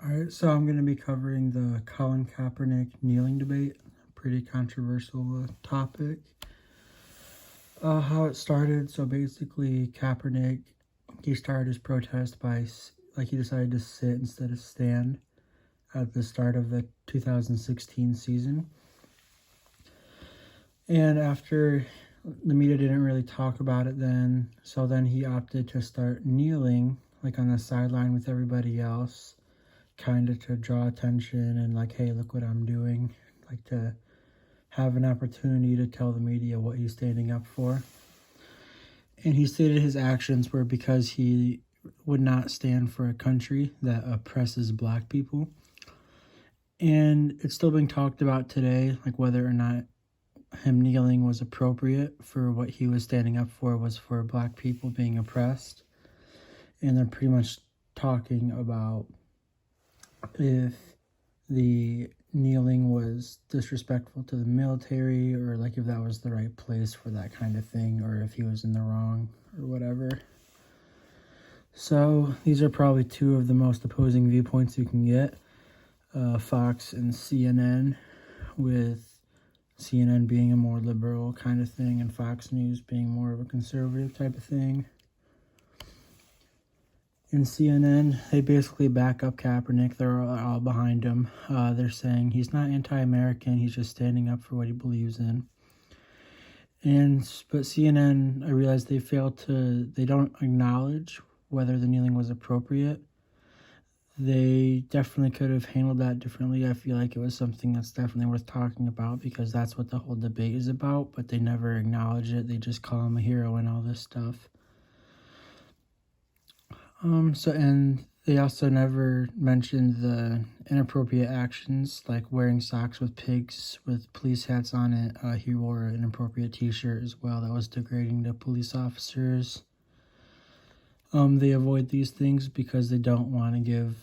Alright, so I'm going to be covering the Colin Kaepernick kneeling debate. Pretty controversial topic. How it started, so basically Kaepernick, he started his protest by, he decided to sit instead of stand at the start of the 2016 season. And after the media didn't really talk about it then, so then he opted to start kneeling, on the sideline with everybody else, kind of to draw attention and hey, look what I'm doing, to have an opportunity to tell the media what he's standing up for. And he stated his actions were because he would not stand for a country that oppresses black people. And it's still being talked about today, whether or not him kneeling was appropriate for what he was standing up for was for black people being oppressed. And they're pretty much talking about if the kneeling was disrespectful to the military, or if that was the right place for that kind of thing, or if he was in the wrong or whatever. So these are probably two of the most opposing viewpoints you can get. Fox and CNN, with CNN being a more liberal kind of thing and Fox News being more of a conservative type of thing. In CNN, they basically back up Kaepernick. They're all behind him. They're saying he's not anti-American. He's just standing up for what he believes in. But CNN, I realize they don't acknowledge whether the kneeling was appropriate. They definitely could have handled that differently. I feel like it was something that's definitely worth talking about because that's what the whole debate is about, but they never acknowledge it. They just call him a hero and all this stuff. And they also never mentioned the inappropriate actions, like wearing socks with pigs with police hats on it. He wore an inappropriate t-shirt as well that was degrading to police officers. They avoid these things because they don't want to give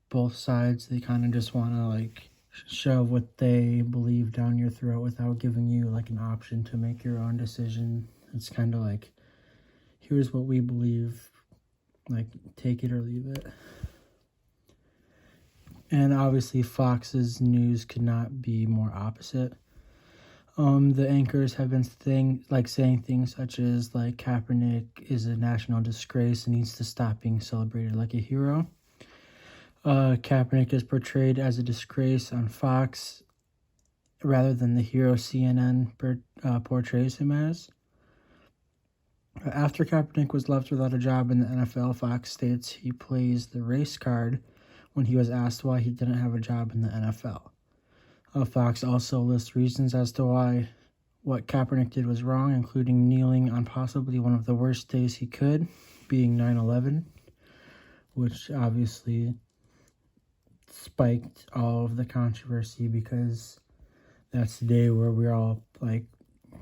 both sides. They kind of just want to shove what they believe down your throat without giving you an option to make your own decision. It's kind of here's what we believe, take it or leave it. And obviously Fox's news could not be more opposite. The anchors have been saying things such as Kaepernick is a national disgrace and needs to stop being celebrated like a hero. Kaepernick is portrayed as a disgrace on Fox rather than the hero CNN portrays him as. After Kaepernick was left without a job in the NFL, Fox states he plays the race card when he was asked why he didn't have a job in the NFL. Fox also lists reasons as to why what Kaepernick did was wrong, including kneeling on possibly one of the worst days he could, being 9/11, which obviously spiked all of the controversy because that's the day where we're all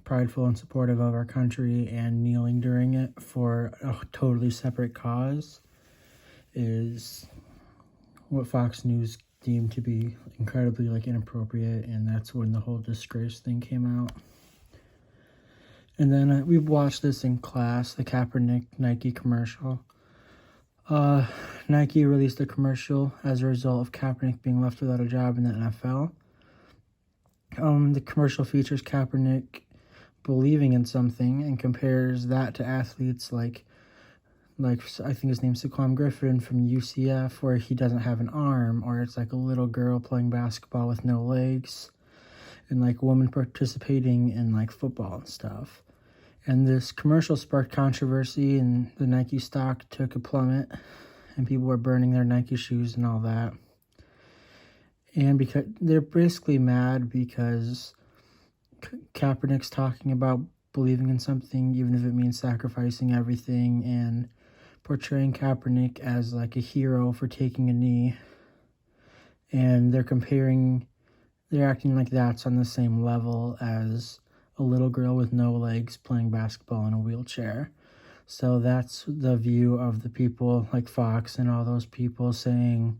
prideful and supportive of our country, and kneeling during it for a totally separate cause is what Fox News deemed to be incredibly inappropriate, and that's when the whole disgrace thing came out. And then we watched this in class, the Kaepernick Nike commercial. Nike released a commercial as a result of Kaepernick being left without a job in the NFL. The commercial features Kaepernick believing in something and compares that to athletes like I think his name's Saquon Griffin from UCF, where he doesn't have an arm, or it's a little girl playing basketball with no legs, and women participating in football and stuff. And this commercial sparked controversy, and the Nike stock took a plummet, and people were burning their Nike shoes and all that. And because they're basically mad because Kaepernick's talking about believing in something, even if it means sacrificing everything, and portraying Kaepernick as a hero for taking a knee. And they're acting like that's on the same level as a little girl with no legs playing basketball in a wheelchair. So that's the view of the people like Fox and all those people, saying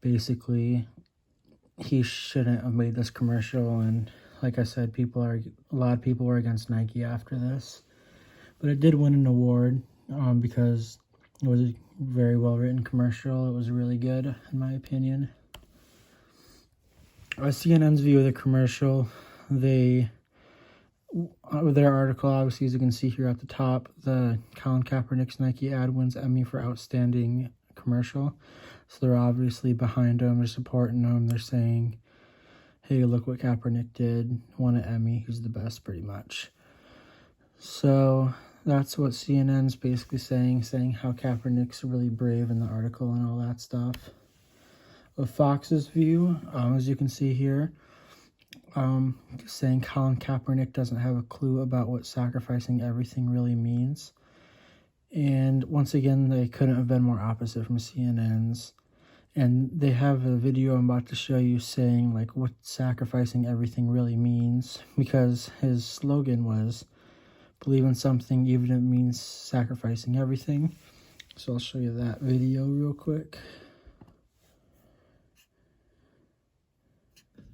basically he shouldn't have made this commercial. And like I said, a lot of people were against Nike after this. But it did win an award because It was a very well-written commercial. It was really good, in my opinion. CNN's view of the commercial, their article, obviously, as you can see here at the top, the Colin Kaepernick's Nike ad wins Emmy for Outstanding Commercial. So they're obviously behind him, they're supporting him, they're saying, hey, look what Kaepernick did, won an Emmy, he's the best, pretty much. So that's what CNN's basically saying how Kaepernick's really brave in the article and all that stuff. Of Fox's view, as you can see here, saying Colin Kaepernick doesn't have a clue about what sacrificing everything really means. And once again, they couldn't have been more opposite from CNN's. And they have a video I'm about to show you saying like what sacrificing everything really means, because his slogan was believe in something even if it means sacrificing everything. So I'll show you that video real quick.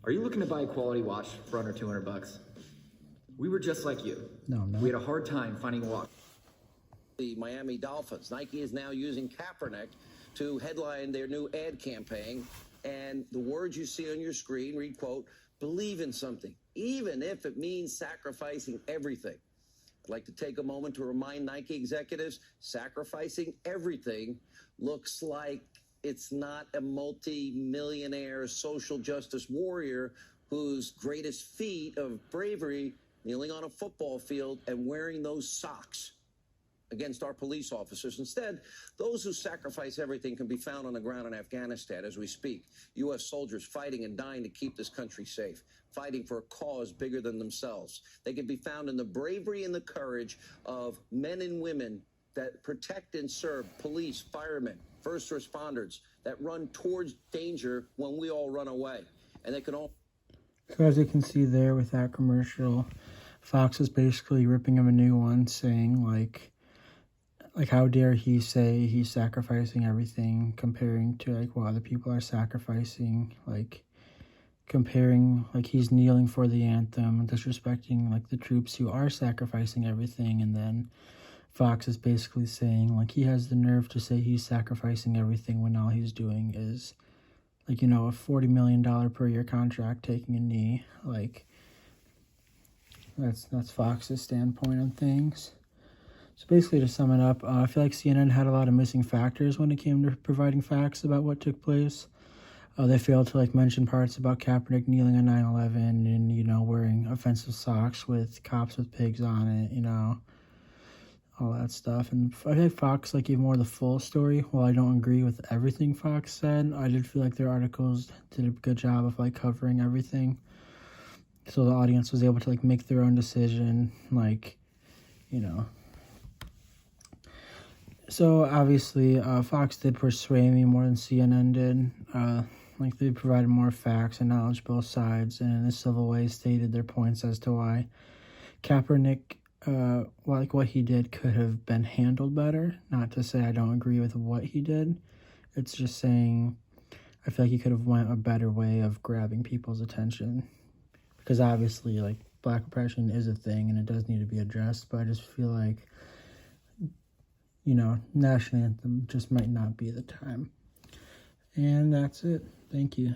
Are you looking to buy a quality watch for under $200? We were just like you. No. We had a hard time finding a watch. The Miami Dolphins. Nike is now using Kaepernick to headline their new ad campaign. And the words you see on your screen read, quote, believe in something, even if it means sacrificing everything. I'd like to take a moment to remind Nike executives, sacrificing everything looks like it's not a multi-millionaire social justice warrior whose greatest feat of bravery, kneeling on a football field and wearing those socks against our police officers. Instead, those who sacrifice everything can be found on the ground in Afghanistan as we speak. U.S. soldiers fighting and dying to keep this country safe, fighting for a cause bigger than themselves. They can be found in the bravery and the courage of men and women that protect and serve, police, firemen, first responders, that run towards danger when we all run away. And they can all... So as you can see there with that commercial, Fox is basically ripping him a new one, saying like how dare he say he's sacrificing everything, comparing to like what other people are sacrificing, like comparing like he's kneeling for the anthem, disrespecting like the troops who are sacrificing everything. And then Fox is basically saying like he has the nerve to say he's sacrificing everything when all he's doing is like, you know, a $40 million per year contract, taking a knee. Like that's Fox's standpoint on things. So basically, to sum it up, I feel like CNN had a lot of missing factors when it came to providing facts about what took place. They failed to like mention parts about Kaepernick kneeling on 9/11 and, you know, wearing offensive socks with cops with pigs on it, you know, all that stuff. And I feel like Fox like gave more of the full story. While I don't agree with everything Fox said, I did feel like their articles did a good job of like covering everything, so the audience was able to like make their own decision, like, you know. So obviously, Fox did persuade me more than CNN did. Like they provided more facts and knowledge both sides, and in a civil way stated their points as to why Kaepernick, like what he did, could have been handled better. Not to say I don't agree with what he did. It's just saying I feel like he could have went a better way of grabbing people's attention, because obviously, like, black oppression is a thing and it does need to be addressed. But I just feel like, you know, national anthem just might not be the time. And that's it. Thank you.